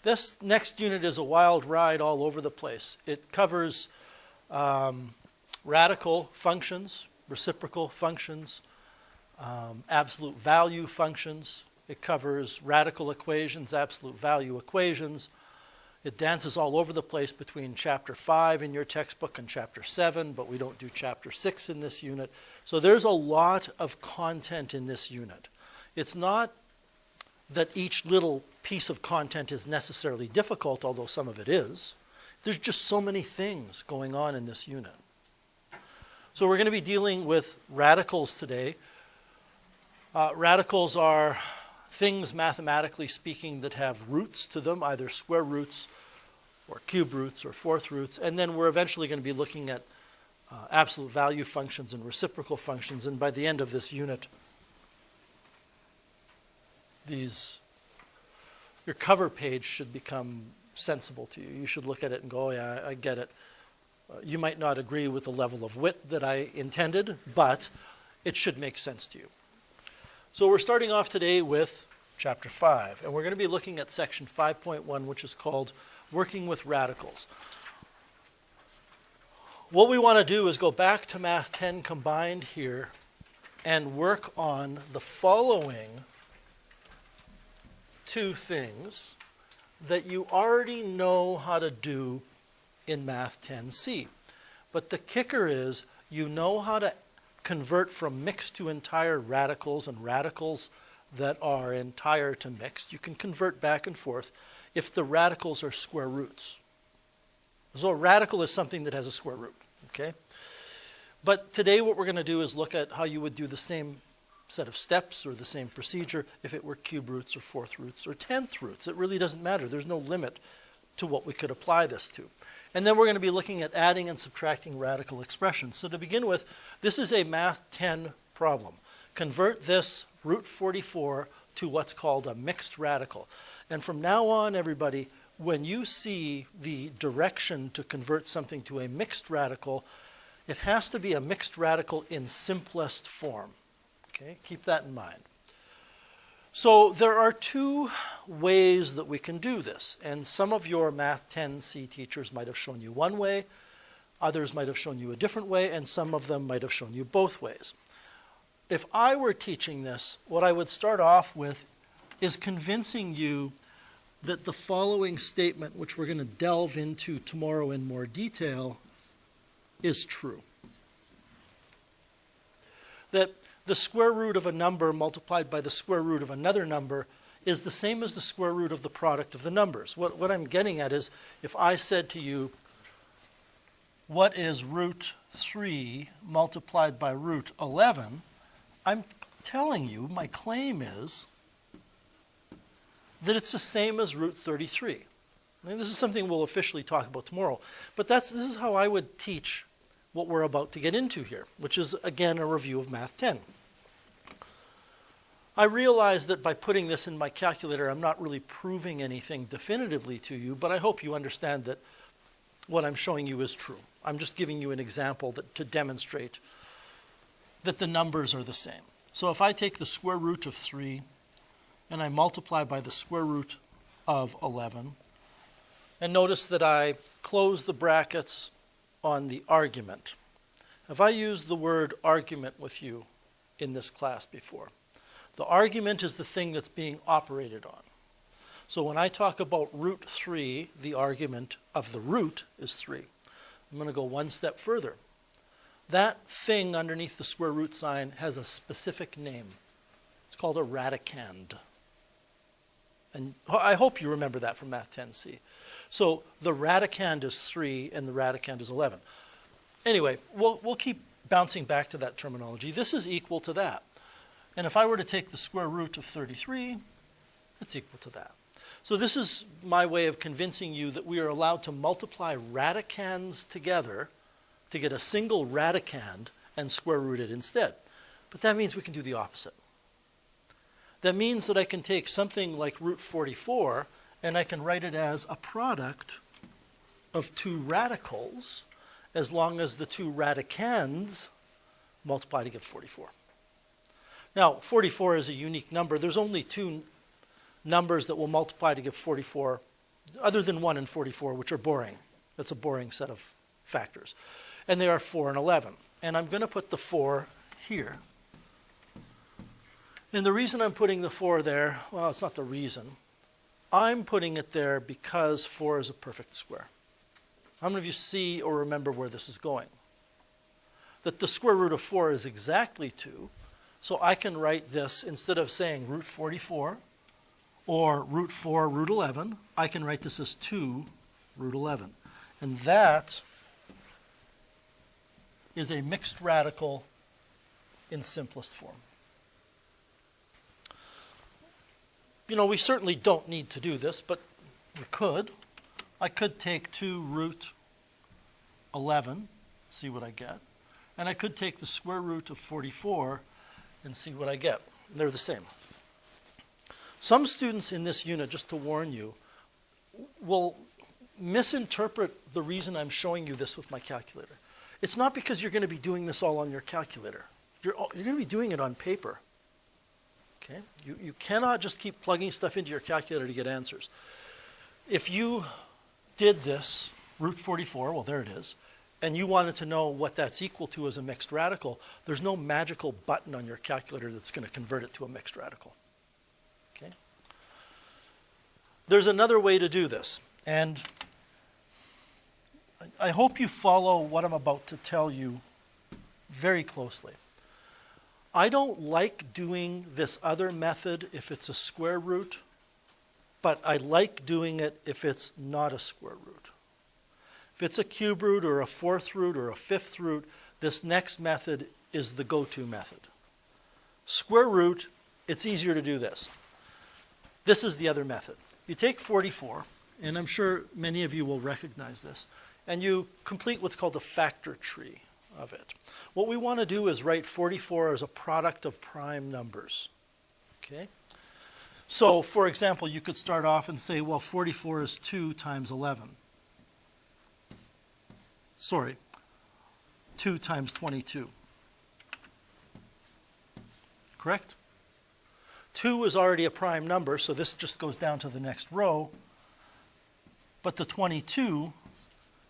This next unit is a wild ride all over the place. It covers radical functions, reciprocal functions, absolute value functions. It covers radical equations, absolute value equations. It dances all over the place between chapter 5 in your textbook and chapter 7, but we don't do chapter 6 in this unit. So there's a lot of content in this unit. It's not that each little piece of content is necessarily difficult, although some of it is. There's just so many things going on in this unit. So we're going to be dealing with radicals today. Radicals are things, mathematically speaking, that have roots to them, either square roots or cube roots or fourth roots. And then we're eventually going to be looking at absolute value functions and reciprocal functions. And by the end of this unit, your cover page should become sensible to you. You should look at it and go, oh yeah, I get it. You might not agree with the level of wit that I intended, but it should make sense to you. So we're starting off today with chapter 5, and we're going to be looking at section 5.1, which is called Working with Radicals. What we want to do is go back to Math 10 combined here and work on the following two things that you already know how to do in Math 10C. But the kicker is you know how to convert from mixed to entire radicals and radicals that are entire to mixed. You can convert back and forth if the radicals are square roots. So a radical is something that has a square root, okay? But today what we're going to do is look at how you would do the same set of steps or the same procedure if it were cube roots or fourth roots or tenth roots. It really doesn't matter. There's no limit to what we could apply this to. And then we're going to be looking at adding and subtracting radical expressions. So to begin with, this is a Math 10 problem. Convert this root 44 to what's called a mixed radical. And from now on, everybody, when you see the direction to convert something to a mixed radical, it has to be a mixed radical in simplest form. Okay, keep that in mind. So there are two ways that we can do this, and some of your Math 10C teachers might have shown you one way, others might have shown you a different way, and some of them might have shown you both ways. If I were teaching this, what I would start off with is convincing you that the following statement, which we're going to delve into tomorrow in more detail, is true. That the square root of a number multiplied by the square root of another number is the same as the square root of the product of the numbers. What I'm getting at is, if I said to you, what is root 3 multiplied by root 11, I'm telling you, my claim is that it's the same as root 33. And this is something we'll officially talk about tomorrow. But this is how I would teach what we're about to get into here, which is, again, a review of Math 10. I realize that by putting this in my calculator, I'm not really proving anything definitively to you, but I hope you understand that what I'm showing you is true. I'm just giving you an example to demonstrate that the numbers are the same. So if I take the square root of 3 and I multiply by the square root of 11, and notice that I close the brackets on the argument. Have I used the word argument with you in this class before? The argument is the thing that's being operated on. So when I talk about root 3, the argument of the root is 3. I'm going to go one step further. That thing underneath the square root sign has a specific name. It's called a radicand. And I hope you remember that from Math 10C. So the radicand is 3 and the radicand is 11. Anyway, we'll keep bouncing back to that terminology. This is equal to that. And if I were to take the square root of 33, it's equal to that. So this is my way of convincing you that we are allowed to multiply radicands together to get a single radicand and square root it instead. But that means we can do the opposite. That means that I can take something like root 44 and I can write it as a product of two radicals as long as the two radicands multiply to get 44. Now, 44 is a unique number. There's only two numbers that will multiply to give 44 other than 1 and 44, which are boring. That's a boring set of factors. And they are 4 and 11. And I'm going to put the 4 here. And the reason I'm putting the 4 there, well, it's not the reason. I'm putting it there because 4 is a perfect square. How many of you see or remember where this is going? That the square root of 4 is exactly 2. So I can write this, instead of saying root 44 or root 4 root 11, I can write this as 2 root 11. And that is a mixed radical in simplest form. You know, we certainly don't need to do this, but we could. I could take 2 root 11, see what I get. And I could take the square root of 44 and see what I get. They're the same. Some students in this unit, just to warn you, will misinterpret the reason I'm showing you this with my calculator. It's not because you're going to be doing this all on your calculator. You're going to be doing it on paper. Okay? You cannot just keep plugging stuff into your calculator to get answers. If you did this, root 44, well, there it is, and you wanted to know what that's equal to as a mixed radical, there's no magical button on your calculator that's going to convert it to a mixed radical. Okay? There's another way to do this, and I hope you follow what I'm about to tell you very closely. I don't like doing this other method if it's a square root, but I like doing it if it's not a square root. If it's a cube root or a fourth root or a fifth root, this next method is the go-to method. Square root, it's easier to do this. This is the other method. You take 44, and I'm sure many of you will recognize this, and you complete what's called a factor tree of it. What we want to do is write 44 as a product of prime numbers. Okay? So, for example, you could start off and say, well, 44 is 2 times 11. Sorry, 2 times 22. Correct? 2 is already a prime number, so this just goes down to the next row. But the 22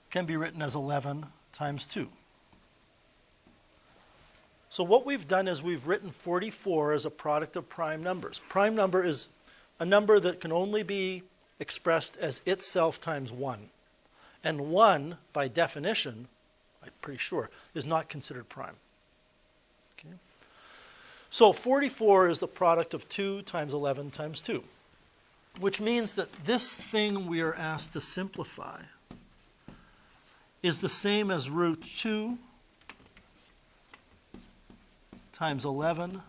can be written as 11 times 2. So what we've done is we've written 44 as a product of prime numbers. Prime number is a number that can only be expressed as itself times 1. And 1, by definition, I'm pretty sure, is not considered prime. Okay? So 44 is the product of 2 times 11 times 2, which means that this thing we are asked to simplify is the same as root 2 times 11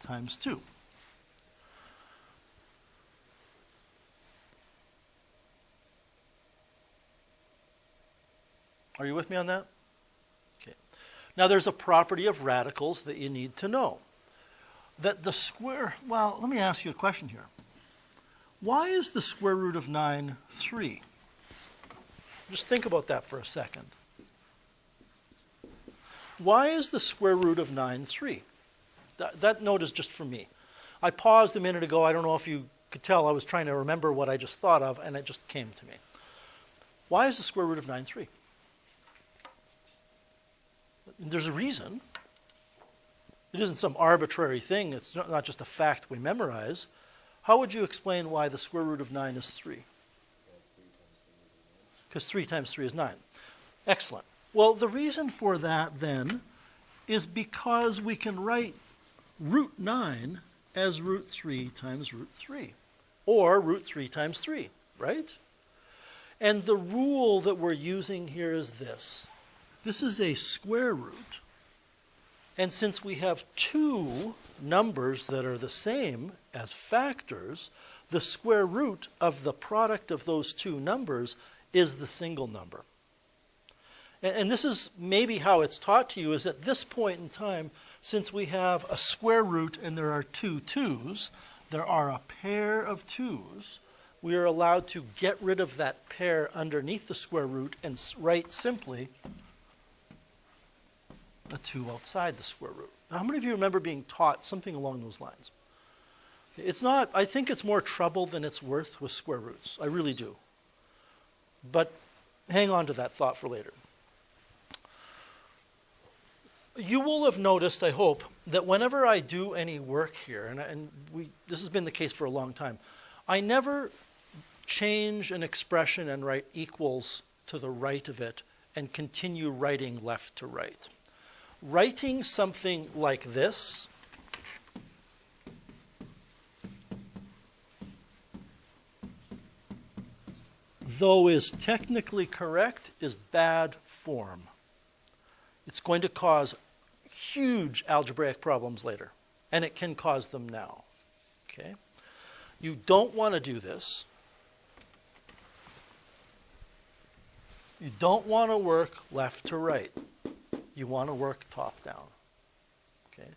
times 2. Are you with me on that? Okay. Now there's a property of radicals that you need to know. That the square, well, let me ask you a question here. Why is the square root of 9 3? Just think about that for a second. Why is the square root of 9 3? That note is just for me. I paused a minute ago. I don't know if you could tell. I was trying to remember what I just thought of, and it just came to me. Why is the square root of 9 3? There's a reason. It isn't some arbitrary thing. It's not just a fact we memorize. How would you explain why the square root of 9 is 3? Because 3 times 3 is 9. Excellent. Well, the reason for that, then, is because we can write root 9 as root 3 times root 3, or root 3 times 3, right? And the rule that we're using here is this. This is a square root. And since we have 2 numbers that are the same as factors, the square root of the product of those 2 numbers is the single number. And this is maybe how it's taught to you, is at this point in time, since we have a square root and there are 2 2's, there are a pair of 2's, we are allowed to get rid of that pair underneath the square root and write simply a 2 outside the square root. Now, how many of you remember being taught something along those lines? It's not, I think it's more trouble than it's worth with square roots. I really do. But hang on to that thought for later. You will have noticed, I hope, that whenever I do any work here, this has been the case for a long time, I never change an expression and write equals to the right of it and continue writing left to right. Writing something like this though is technically correct, is bad form. It's going to cause huge algebraic problems later, and it can cause them now. Okay? You don't want to do this. You don't want to work left to right. You want to work top down. Okay?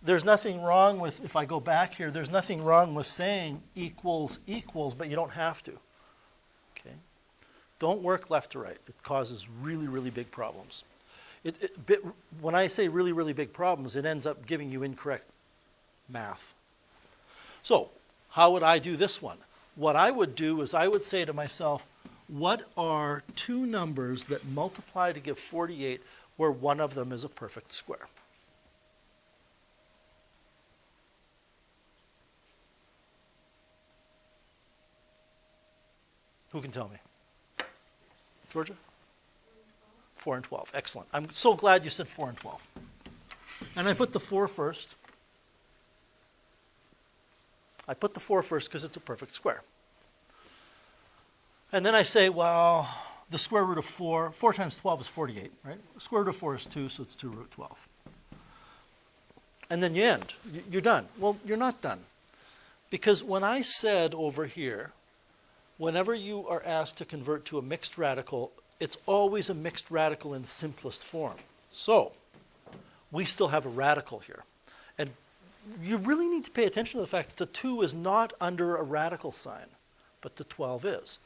There's nothing wrong with, if I go back here, there's nothing wrong with saying equals equals, but you don't have to. Okay? Don't work left to right. It causes really, really big problems. When I say really, really big problems, it ends up giving you incorrect math. So, how would I do this one? What I would do is I would say to myself, what are two numbers that multiply to give 48 where one of them is a perfect square? Who can tell me? Georgia? 4 and 12. Excellent. I'm so glad you said 4 and 12. And I put the 4 first. I put the 4 first because it's a perfect square. And then I say, well, the square root of 4 times 12 is 48, right? The square root of 4 is 2, so it's 2 root 12. And then you end. You're done. Well, you're not done. Because when I said over here, whenever you are asked to convert to a mixed radical, it's always a mixed radical in simplest form. So, we still have a radical here. And you really need to pay attention to the fact that the 2 is not under a radical sign, but the 12 is.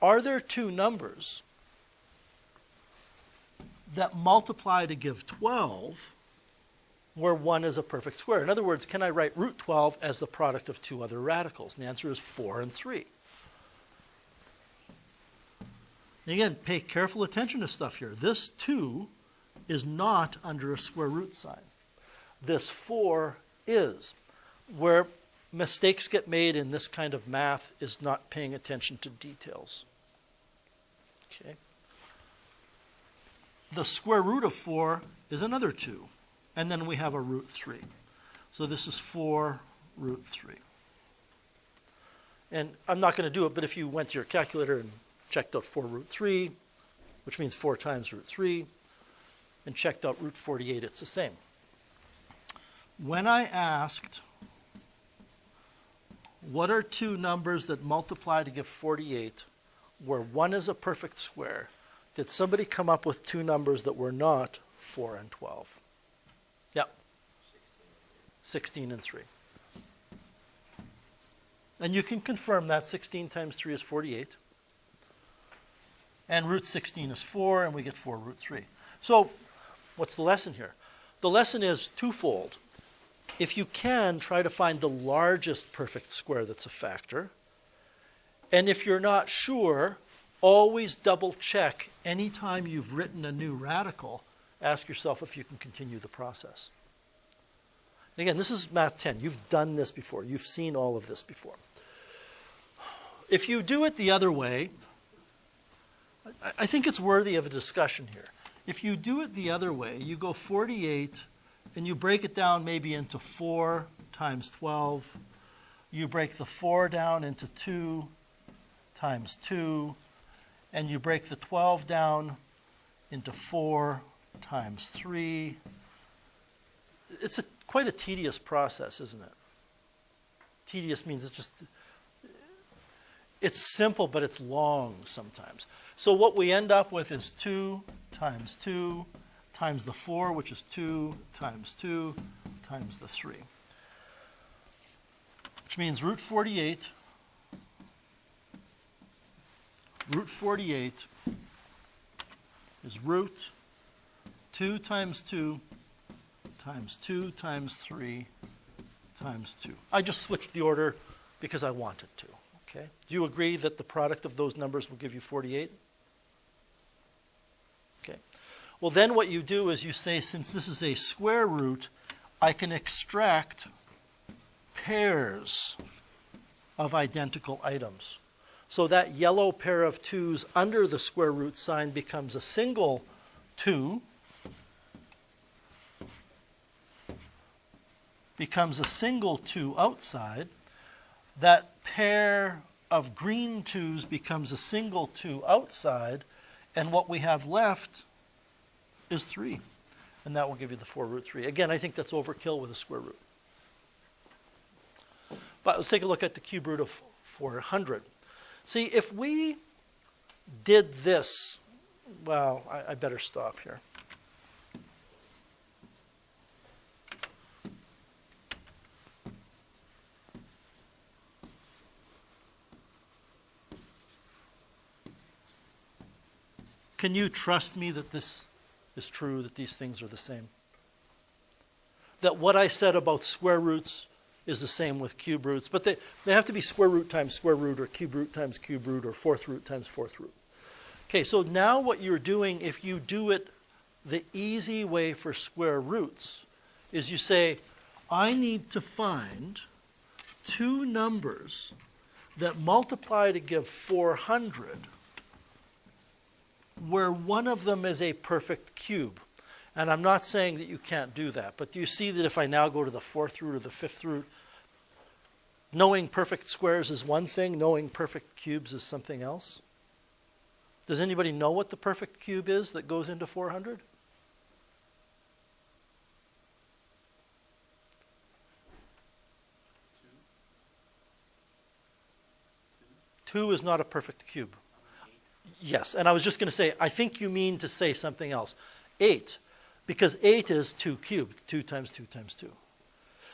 Are there two numbers that multiply to give 12 where one is a perfect square? In other words, can I write root 12 as the product of two other radicals? And the answer is 4 and 3. Again, pay careful attention to stuff here. This 2 is not under a square root sign. This 4 is. Where mistakes get made in this kind of math is not paying attention to details. Okay. The square root of 4 is another 2. And then we have a root 3. So this is 4 root 3. And I'm not going to do it, but if you went to your calculator and checked out 4 root 3, which means 4 times root 3, and checked out root 48, it's the same. When I asked, what are two numbers that multiply to give 48, where one is a perfect square, did somebody come up with two numbers that were not 4 and 12? Yeah. 16 and 3. And you can confirm that 16 times 3 is 48. And root 16 is 4, and we get 4 root 3. So what's the lesson here? The lesson is twofold. If you can, try to find the largest perfect square that's a factor. And if you're not sure, always double check anytime you've written a new radical. Ask yourself if you can continue the process. And again, this is Math 10. You've done this before. You've seen all of this before. If you do it the other way, I think it's worthy of a discussion here. If you do it the other way, you go 48 and you break it down maybe into 4 times 12. You break the 4 down into 2 times 2. And you break the 12 down into 4 times 3. It's quite a tedious process, isn't it? Tedious means it's simple, but it's long sometimes. So what we end up with is 2 times the 4, which is 2 times the 3. Which means root 48 is root 2 times 2 times 2 times 3 times 2. I just switched the order because I wanted to, okay? Do you agree that the product of those numbers will give you 48? Okay. Well, then what you do is you say, since this is a square root, I can extract pairs of identical items. So that yellow pair of 2's under the square root sign becomes a single 2, becomes a single 2 outside. That pair of green 2's becomes a single 2 outside, and what we have left is 3. And that will give you the 4 root 3. Again, I think that's overkill with a square root. But let's take a look at the cube root of 400. See, if we did this, well, I better stop here. Can you trust me that this is true, that these things are the same? That what I said about square roots is the same with cube roots, but they have to be square root times square root, or cube root times cube root, or fourth root times fourth root. Okay, so now what you're doing, if you do it the easy way for square roots, is you say, I need to find two numbers that multiply to give 400, where one of them is a perfect cube. And I'm not saying that you can't do that, but do you see that if I now go to the fourth root or the fifth root, knowing perfect squares is one thing, knowing perfect cubes is something else? Does anybody know what the perfect cube is that goes into 400? Two is not a perfect cube. Yes, and I was just going to say, I think you mean to say something else. 8, because 8 is 2 cubed, 2 times 2 times 2.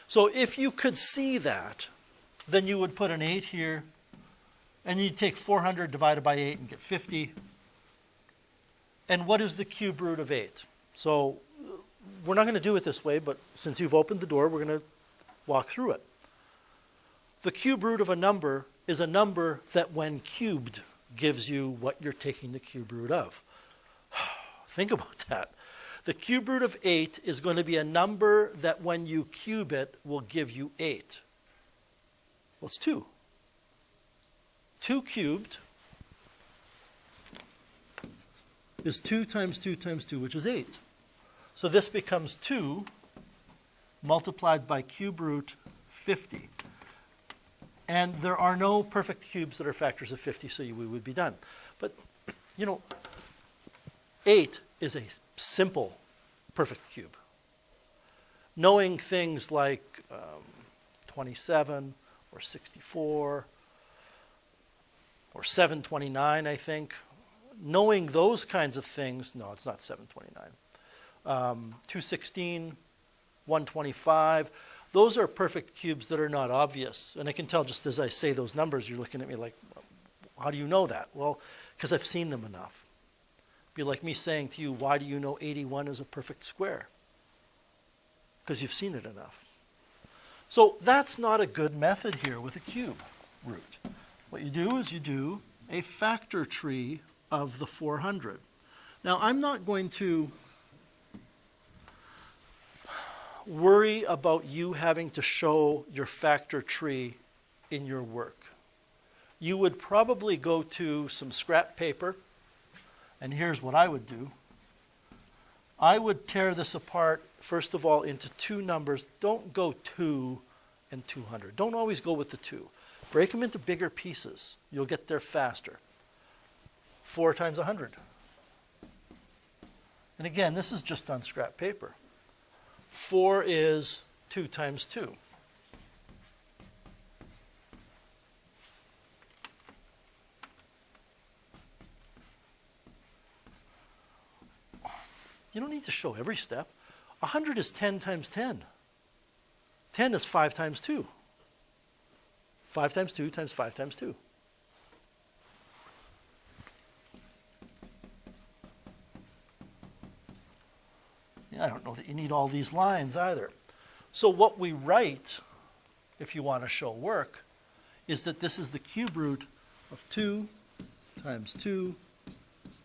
So if you could see that, then you would put an 8 here, and you'd take 400 divided by 8 and get 50. And what is the cube root of 8? So we're not going to do it this way, but since you've opened the door, we're going to walk through it. The cube root of a number is a number that when cubed gives you what you're taking the cube root of. Think about that. The cube root of 8 is going to be a number that when you cube it will give you 8. Well, it's 2. 2 cubed is 2 times 2 times 2, which is 8. So this becomes 2 multiplied by cube root 50. And there are no perfect cubes that are factors of 50, so we would be done. But, 8 is a simple perfect cube. Knowing things like 27 or 64 or 729, I think, knowing those kinds of things, no, it's not 729, 216, 125, those are perfect cubes that are not obvious. And I can tell just as I say those numbers, you're looking at me like, how do you know that? Well, because I've seen them enough. It'd be like me saying to you, why do you know 81 is a perfect square? Because you've seen it enough. So that's not a good method here with a cube root. What you do is you do a factor tree of the 400. Now, I'm not going to worry about you having to show your factor tree in your work. You would probably go to some scrap paper, and here's what I would do. I would tear this apart, first of all, into two numbers. Don't go 2 and 200. Don't always go with the 2. Break them into bigger pieces. You'll get there faster. 4 times 100. And again, this is just on scrap paper. 4 is 2 times 2. You don't need to show every step. 100 is 10 times 10. 10 is 5 times 2. 5 times 2 times 5 times 2. I don't know that you need all these lines either. So what we write if you want to show work, is that this is the cube root of 2 times 2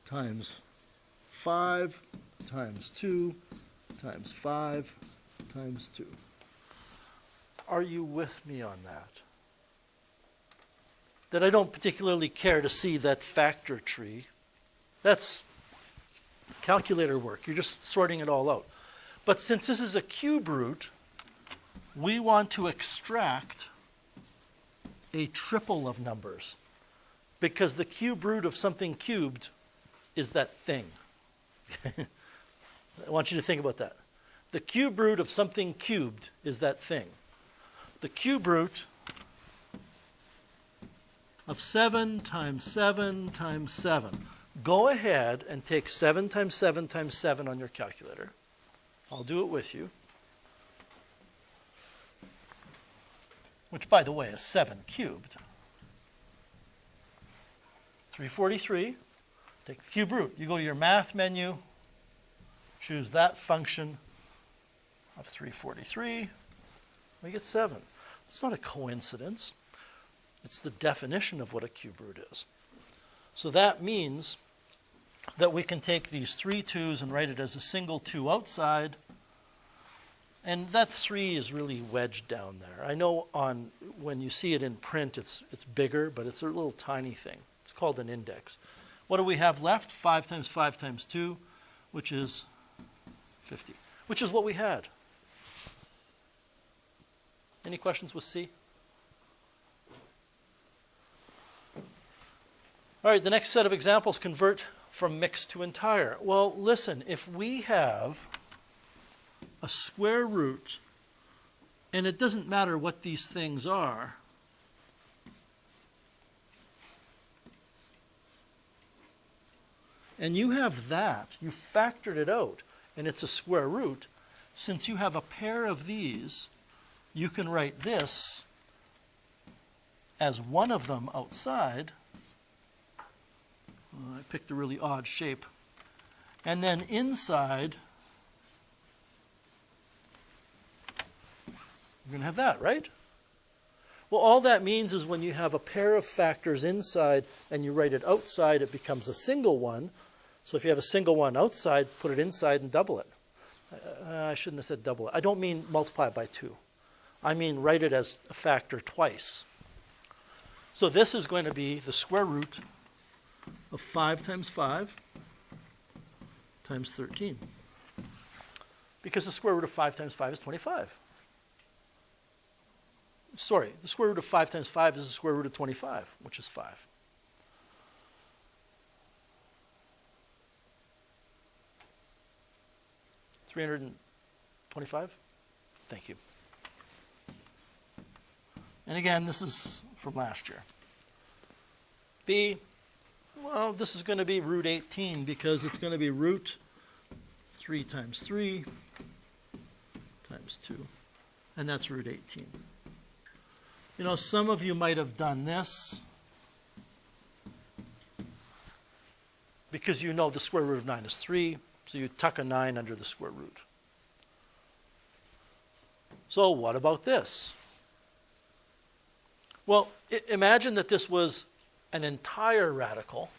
times 5 times 2 times 5 times 2. Are you with me on that? That I don't particularly care to see that factor tree. That's calculator work. You're just sorting it all out. But since this is a cube root, we want to extract a triple of numbers, because the cube root of something cubed is that thing. I want you to think about that. The cube root of something cubed is that thing. The cube root of 7 times 7 times 7. Go ahead and take 7 times 7 times 7 on your calculator. I'll do it with you. Which, by the way, is 7 cubed. 343. Take the cube root. You go to your math menu, choose that function of 343. We get 7. It's not a coincidence. It's the definition of what a cube root is. So that means that we can take these 3 2's and write it as a single 2 outside. And that 3 is really wedged down there. I know when you see it in print, it's bigger, but it's a little tiny thing. It's called an index. What do we have left? 5 times 5 times 2, which is 50, which is what we had. Any questions with C? All right, the next set of examples convert from mixed to entire. Well, listen, if we have a square root, and it doesn't matter what these things are, and you have that, you factored it out, and it's a square root, since you have a pair of these, you can write this as one of them outside. I picked a really odd shape. And then inside, you're going to have that, right? Well, all that means is when you have a pair of factors inside and you write it outside, it becomes a single one. So if you have a single one outside, put it inside and double it. I shouldn't have said double it. I don't mean multiply it by 2. I mean write it as a factor twice. So this is going to be the square root of 5 times 5 times 13. Because the square root of 5 times 5 is 25. Sorry, the square root of 5 times 5 is the square root of 25, which is 5. $325? Thank you. And again, this is from last year. B, well, this is going to be root 18 because it's going to be root 3 times 3 times 2. And that's root 18. You know, some of you might have done this because you know the square root of 9 is 3, so you tuck a 9 under the square root. So what about this? Well, imagine that this was an entire radical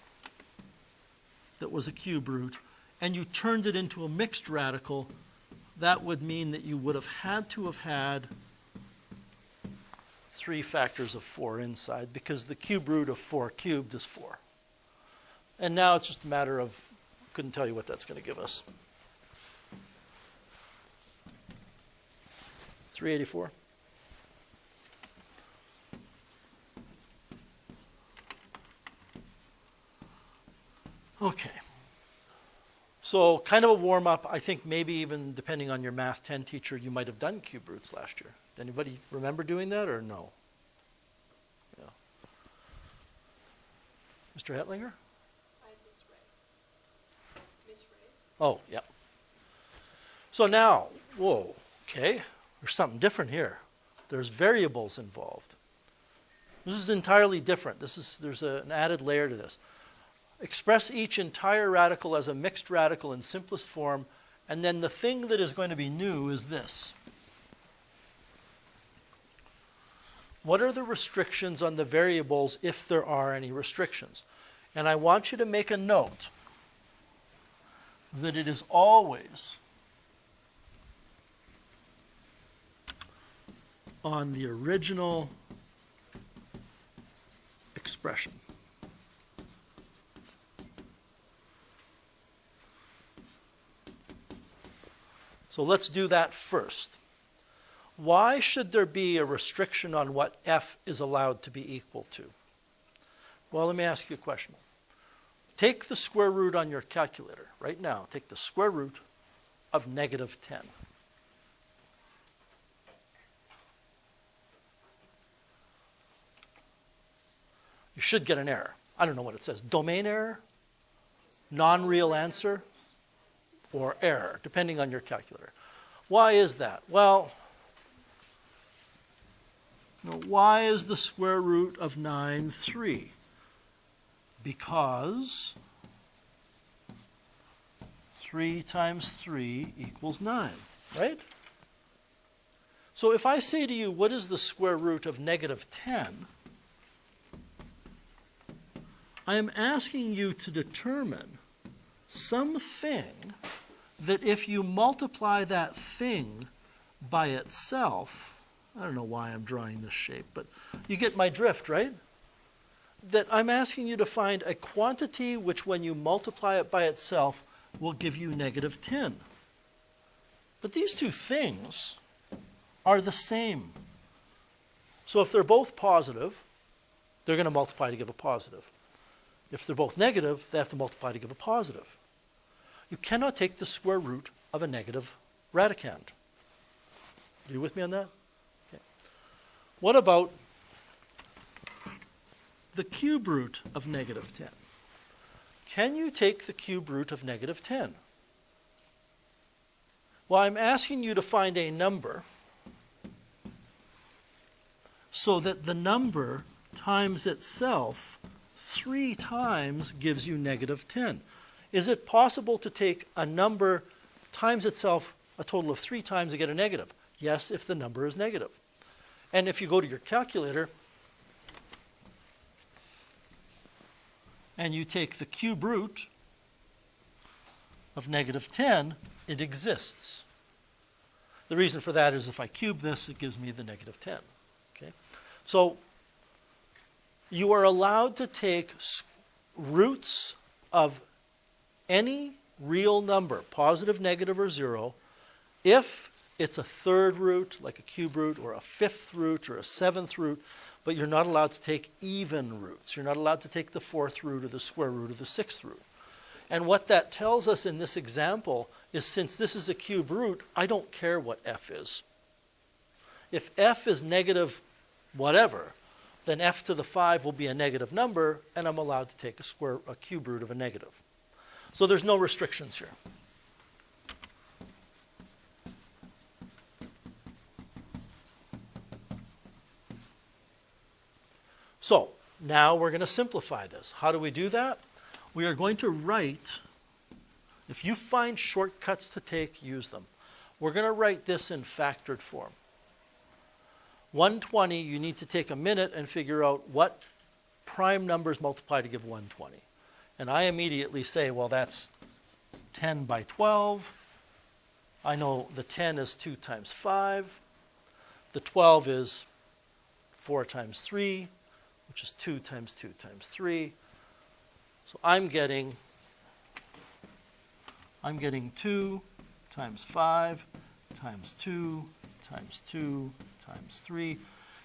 that was a cube root, and you turned it into a mixed radical. That would mean that you would have had to have had 3 factors of 4 inside, because the cube root of 4 cubed is 4. And now it's just a matter of, couldn't tell you what that's going to give us. 384. Okay. So kind of a warm-up. I think maybe even depending on your Math 10 teacher, you might have done cube roots last year. Anybody remember doing that or no? Yeah. Mr. Hetlinger? I misread. Oh, yeah. So now, whoa, okay, there's something different here. There's variables involved. This is entirely different. There's an added layer to this. Express each entire radical as a mixed radical in simplest form, and then the thing that is going to be new is this. What are the restrictions on the variables if there are any restrictions? And I want you to make a note that it is always on the original expression. So let's do that first. Why should there be a restriction on what f is allowed to be equal to? Well, let me ask you a question. Take the square root on your calculator right now. Take the square root of negative 10. You should get an error. I don't know what it says. Domain error, non-real answer, or error, depending on your calculator. Why is that? Well, why is the square root of 9 3? Because 3 times 3 equals 9, right? So if I say to you, what is the square root of negative 10? I am asking you to determine something that if you multiply that thing by itself, I don't know why I'm drawing this shape, but you get my drift, right? That I'm asking you to find a quantity which when you multiply it by itself will give you negative 10. But these two things are the same. So if they're both positive, they're going to multiply to give a positive. If they're both negative, they have to multiply to give a positive. You cannot take the square root of a negative radicand. Are you with me on that? Okay. What about the cube root of negative 10? Can you take the cube root of negative 10? Well, I'm asking you to find a number so that the number times itself 3 times gives you negative 10. Is it possible to take a number times itself a total of 3 times and get a negative? Yes, if the number is negative. And if you go to your calculator and you take the cube root of negative 10, it exists. The reason for that is if I cube this, it gives me the negative 10. Okay? So you are allowed to take roots of any real number, positive, negative, or 0, if it's a third root, like a cube root, or a fifth root, or a seventh root, but you're not allowed to take even roots. You're not allowed to take the fourth root or the square root or the sixth root. And what that tells us in this example is since this is a cube root, I don't care what f is. If f is negative whatever, then f to the 5 will be a negative number, and I'm allowed to take a cube root of a negative. So there's no restrictions here. So now we're going to simplify this. How do we do that? We are going to write, if you find shortcuts to take, use them. We're going to write this in factored form. 120, you need to take a minute and figure out what prime numbers multiply to give 120. And I immediately say, well, that's 10 by 12. I know the 10 is 2 times 5. The 12 is 4 times 3, which is 2 times 2 times 3. So I'm getting 2 times 5 times 2 times 2 times 3.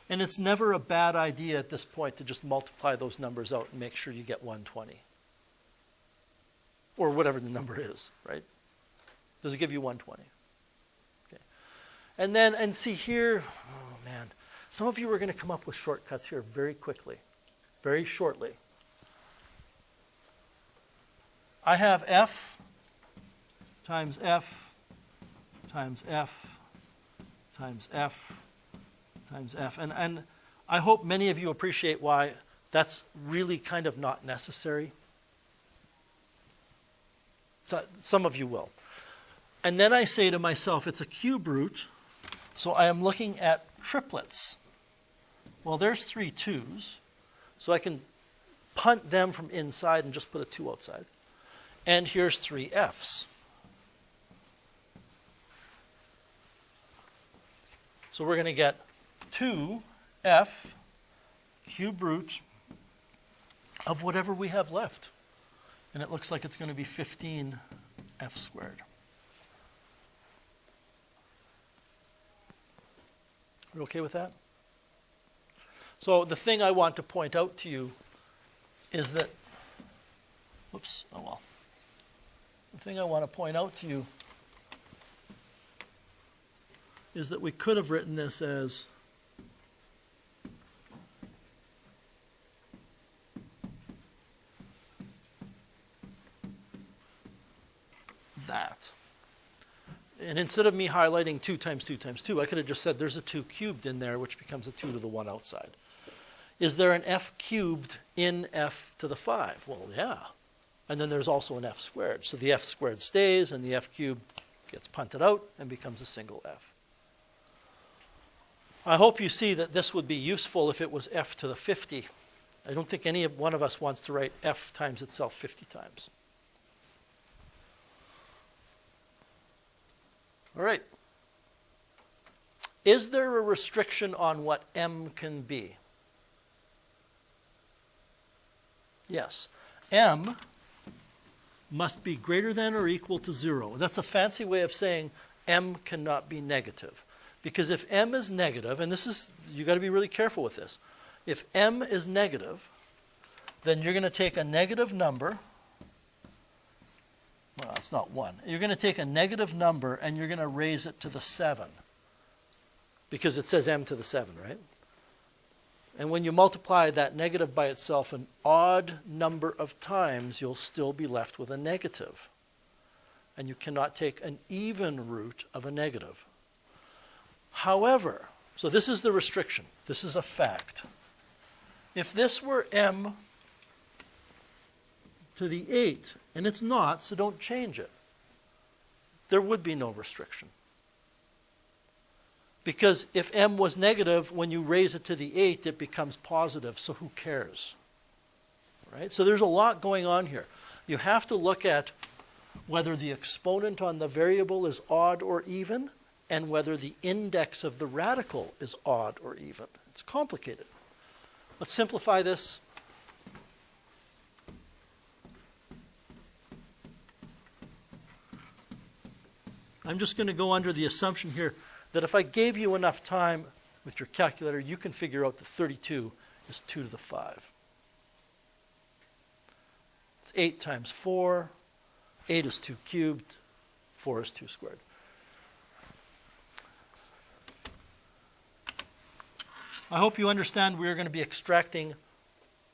And it's never a bad idea at this point to just multiply those numbers out and make sure you get 120. Or whatever the number is, right? Does it give you 120? Okay. And see here, oh man, some of you are going to come up with shortcuts here very quickly, very shortly. I have f times f times f times f times f. And I hope many of you appreciate why that's really kind of not necessary. So, some of you will. And then I say to myself, it's a cube root, so I am looking at triplets. Well, there's 3 2's, so I can punt them from inside and just put a 2 outside. And here's 3 f's. So we're going to get 2f cube root of whatever we have left. And it looks like it's going to be 15f squared. Are you okay with that? So the thing I want to point out to you is that, whoops, oh well. The thing I want to point out to you is that we could have written this as that. And instead of me highlighting 2 times 2 times 2, I could have just said there's a 2 cubed in there, which becomes a 2 to the 1 outside. Is there an f cubed in f to the 5? Well, yeah. And then there's also an f squared. So the f squared stays, and the f cubed gets punted out and becomes a single f. I hope you see that this would be useful if it was f to the 50. I don't think any one of us wants to write f times itself 50 times. All right. Is there a restriction on what m can be? Yes. M must be greater than or equal to 0. That's a fancy way of saying m cannot be negative. Because if m is negative, and this is, you got to be really careful with this. If m is negative, then you're going to take a negative number. Well, it's not 1. You're going to take a negative number and you're going to raise it to the 7. Because it says m to the 7, right? And when you multiply that negative by itself an odd number of times, you'll still be left with a negative. And you cannot take an even root of a negative. However, so this is the restriction. This is a fact. If this were m to the 8, and it's not, so don't change it, there would be no restriction. Because if m was negative, when you raise it to the 8, it becomes positive, so who cares? Right? So there's a lot going on here. You have to look at whether the exponent on the variable is odd or even, and whether the index of the radical is odd or even. It's complicated. Let's simplify this. I'm just going to go under the assumption here that if I gave you enough time with your calculator, you can figure out that 32 is 2 to the 5. It's 8 times 4. 8 is 2 cubed. 4 is 2 squared. I hope you understand we are going to be extracting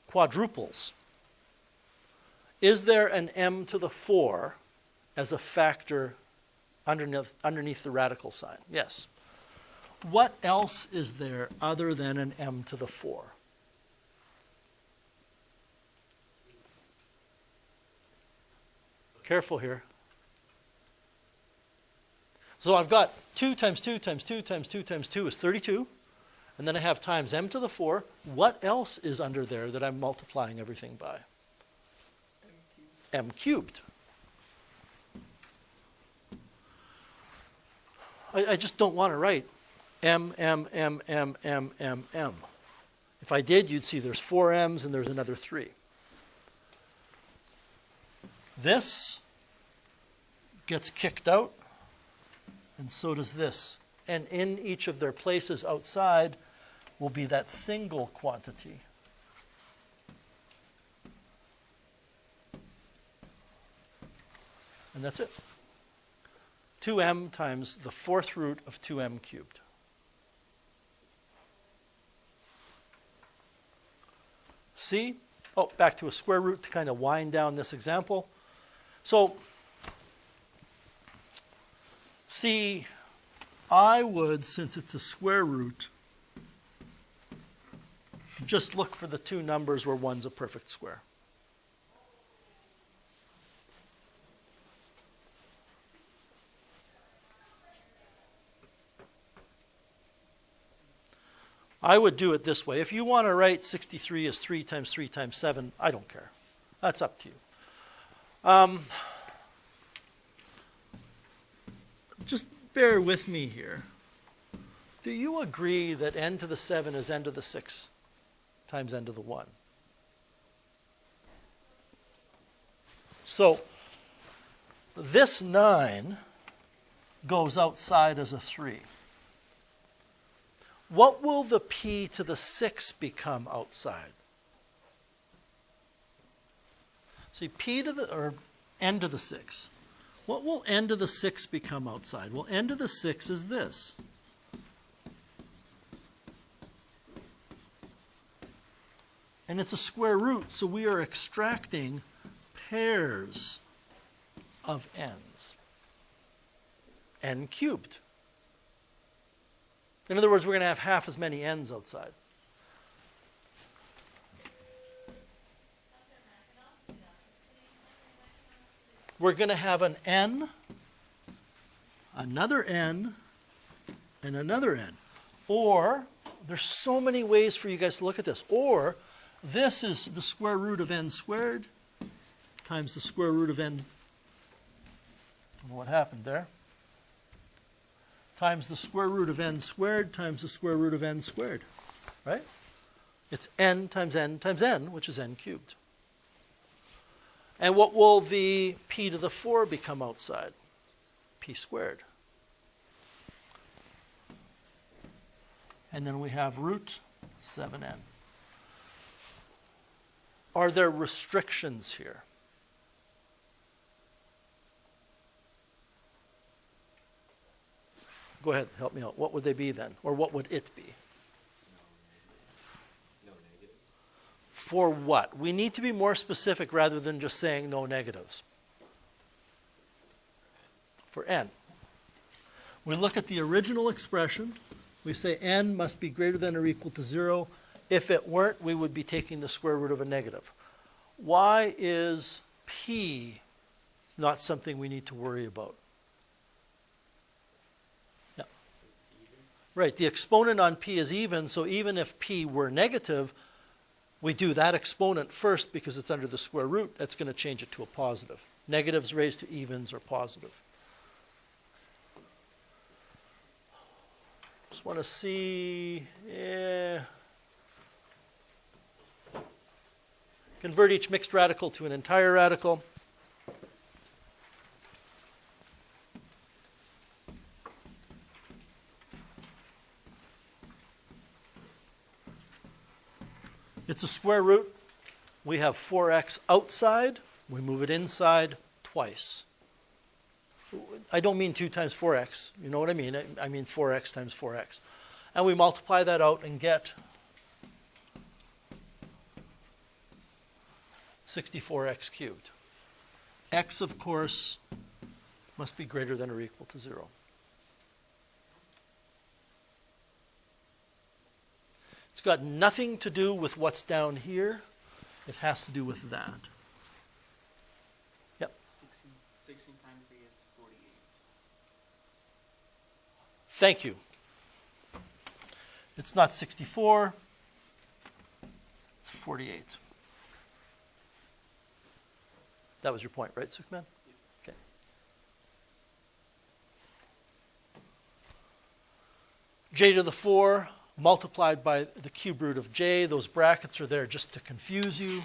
quadruples. Is there an m to the 4 as a factor underneath the radical sign? Yes. What else is there other than an m to the 4? Careful here. So I've got 2 times 2 times 2 times 2 times 2 is 32. And then I have times m to the 4. What else is under there that I'm multiplying everything by? M cubed. I just don't want to write m. If I did, you'd see there's 4 m's and there's another 3. This gets kicked out, and so does this. And in each of their places outside will be that single quantity. And that's it. 2m times the 4th root of 2m cubed. See? Oh, back to a square root to kind of wind down this example. So, see, I would, since it's a square root, just look for the 2 numbers where 1's a perfect square. I would do it this way. If you want to write 63 as 3 times 3 times 7, I don't care. That's up to you. Just bear with me here. Do you agree that n to the 7 is n to the 6 times n to the 1? So this 9 goes outside as a 3. What will the p to the 6 become outside? See, p to the, or n to the 6. What will n to the 6 become outside? Well, n to the 6 is this. And it's a square root, so we are extracting pairs of n's. N cubed. In other words, we're going to have half as many n's outside. We're going to have an n, another n, and another n. Or, there's so many ways for you guys to look at this. Or, this is the square root of n squared times the square root of n. I don't know what happened there. Times the square root of n squared times the square root of n squared, right? It's n times n times n, which is n cubed. And what will the p to the 4 become outside? P squared. And then we have root 7n. Are there restrictions here? Go ahead, help me out. What would they be then? Or what would it be? No negatives. For what? We need to be more specific rather than just saying no negatives. For n. We look at the original expression. We say n must be greater than or equal to 0. If it weren't, we would be taking the square root of a negative. Why is p not something we need to worry about? Yeah. Right, the exponent on p is even, so even if p were negative, we do that exponent first because it's under the square root. That's going to change it to a positive. Negatives raised to evens are positive. Just want to see, convert each mixed radical to an entire radical. It's a square root. We have 4x outside. We move it inside twice. I don't mean 2 times 4x. You know what I mean? I mean 4x times 4x. And we multiply that out and get 64x cubed. X, of course, must be greater than or equal to 0. It's got nothing to do with what's down here. It has to do with that. Yep. 16 times 3 is 48. Thank you. It's not 64. It's 48. That was your point, right, Sukhman? Okay. J to the 4 multiplied by the cube root of j. Those brackets are there just to confuse you.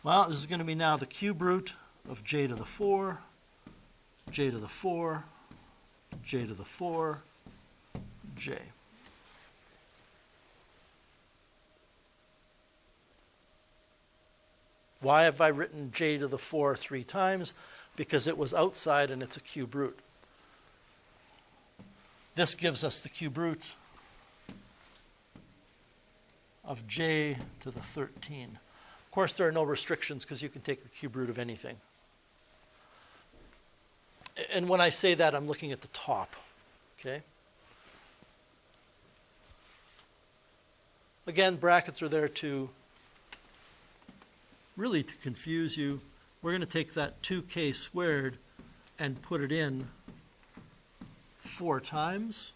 Well, this is going to be now the cube root of j to the 4, j to the 4, j to the 4, j. Why have I written j to the 4 3 times? Because it was outside and it's a cube root. This gives us the cube root of j to the 13. Of course, there are no restrictions because you can take the cube root of anything. And when I say that, I'm looking at the top, okay? Again, brackets are there to really to confuse you, we're going to take that 2k squared and put it in 4 times.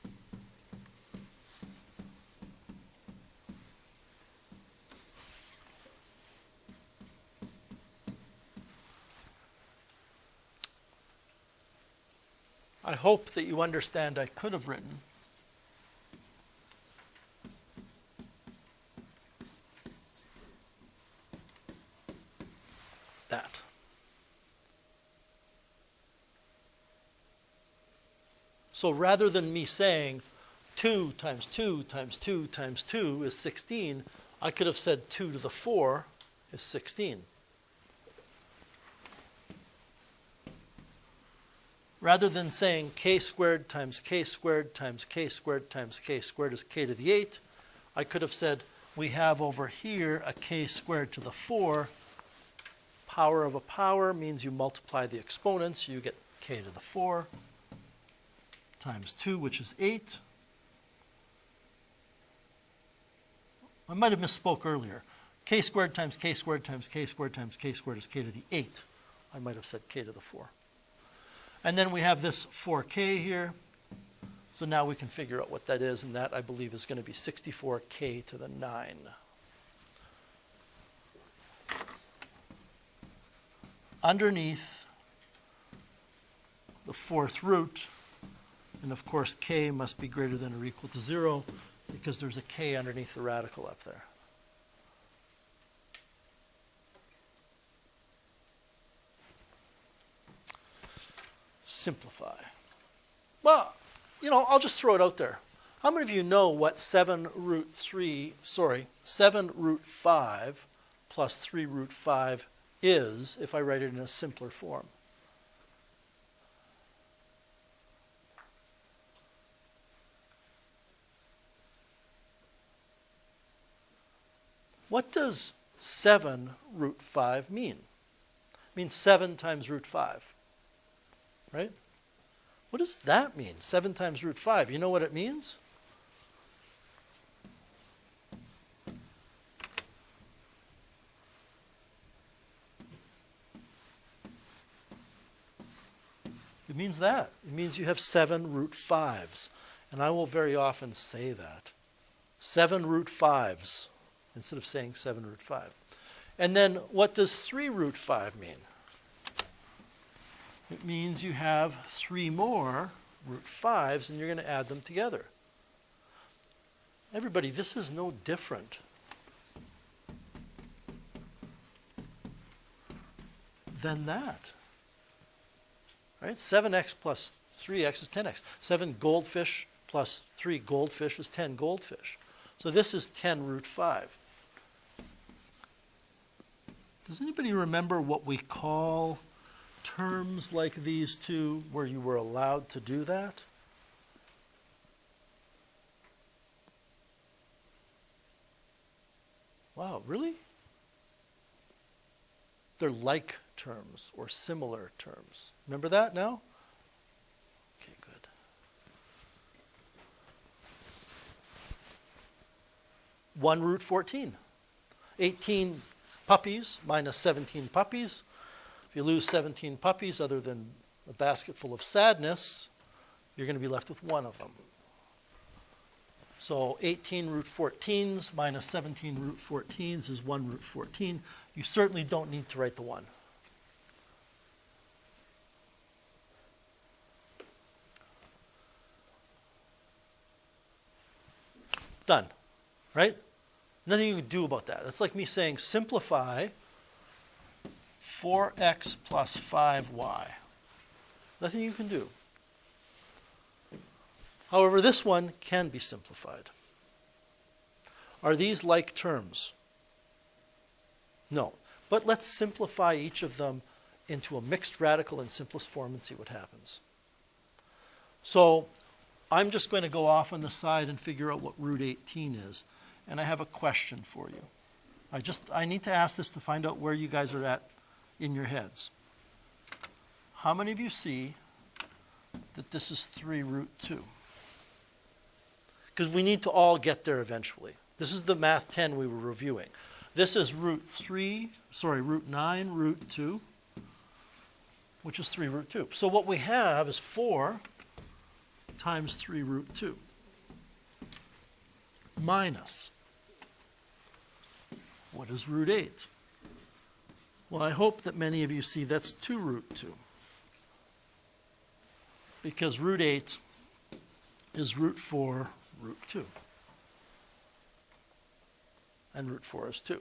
I hope that you understand I could have written that. So rather than me saying 2 times 2 times 2 times 2 is 16, I could have said 2 to the 4 is 16. Rather than saying k squared times k squared times k squared times k squared is k to the 8, I could have said we have over here a k squared to the 4. Power of a power means you multiply the exponents, you get k to the 4 times 2, which is 8. I might have misspoke earlier. K squared times k squared times k squared times k squared is k to the 8. I might have said k to the 4. And then we have this 4k here. So now we can figure out what that is, and that, I believe, is going to be 64k to the 9. Underneath the 4th root, and of course k must be greater than or equal to 0 because there's a k underneath the radical up there. Simplify. Well, I'll just throw it out there. How many of you know what 7 root 5 plus 3 root 5 is if I write it in a simpler form? What does 7 root 5 mean? It means 7 times root 5. Right? What does that mean? 7 times root 5. You know what it means? It means that. It means you have 7 root 5s. And I will very often say that. 7 root 5s instead of saying 7 root 5. And then what does 3 root 5 mean? It means you have 3 more root 5s and you're going to add them together. Everybody, this is no different than that. Right? 7x plus 3x is 10x. 7 goldfish plus 3 goldfish is 10 goldfish. So this is 10 root 5. Does anybody remember what we call terms like these two where you were allowed to do that? Wow, really? They're like terms or similar terms. Remember that now? Okay, good. One root 14. 18 puppies minus 17 puppies. If you lose 17 puppies other than a basket full of sadness, you're going to be left with one of them. So 18 root 14s minus 17 root 14s is 1 root 14. You certainly don't need to write the 1. Done, right? Nothing you can do about that. That's like me saying simplify 4x plus 5y. Nothing you can do. However, this one can be simplified. Are these like terms? No. But let's simplify each of them into a mixed radical and simplest form and see what happens. So I'm just going to go off on the side and figure out what root 18 is. And I have a question for you. I need to ask this to find out where you guys are at in your heads. How many of you see that this is 3 root 2? Because we need to all get there eventually. This is the Math 10 we were reviewing. This is root 9, root 2, which is 3 root 2. So what we have is 4 times 3 root 2 minus, what is root 8? Well, I hope that many of you see that's 2 root 2. Because root 8 is root 4, root 2. And root 4 is 2.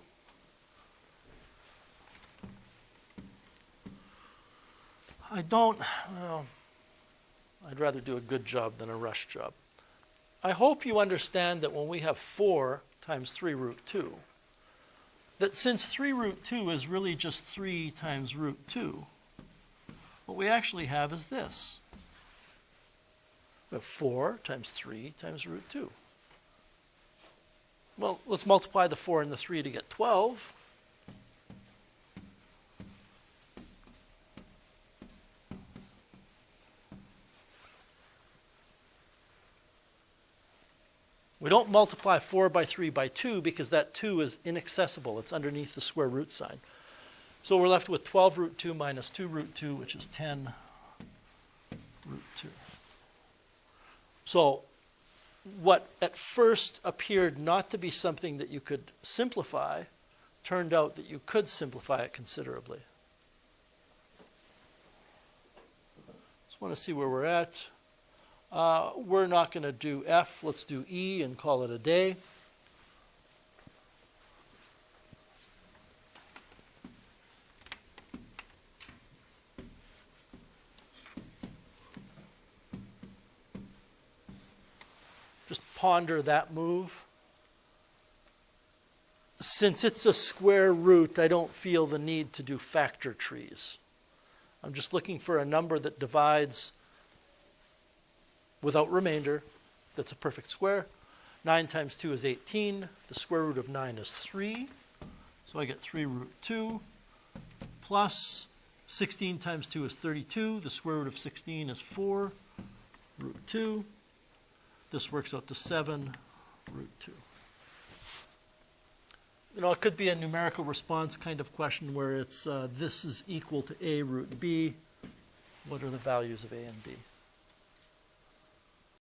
Well, I'd rather do a good job than a rush job. I hope you understand that when we have 4 times 3 root 2, that since 3 root 2 is really just 3 times root 2, what we actually have is this. We have 4 times 3 times root 2. Well, let's multiply the 4 and the 3 to get 12. We don't multiply 4 by 3 by 2 because that 2 is inaccessible. It's underneath the square root sign. So we're left with 12 root 2 minus 2 root 2, which is 10 root 2. So what at first appeared not to be something that you could simplify turned out that you could simplify it considerably. Just want to see where we're at. We're not going to do F. Let's do E and call it a day. Just ponder that move. Since it's a square root, I don't feel the need to do factor trees. I'm just looking for a number that divides without remainder, that's a perfect square. 9 times 2 is 18. The square root of 9 is 3. So I get 3 root 2 plus 16 times 2 is 32. The square root of 16 is 4 root 2. This works out to 7 root 2. You know, it could be a numerical response kind of question where it's this is equal to a root b. What are the values of a and b?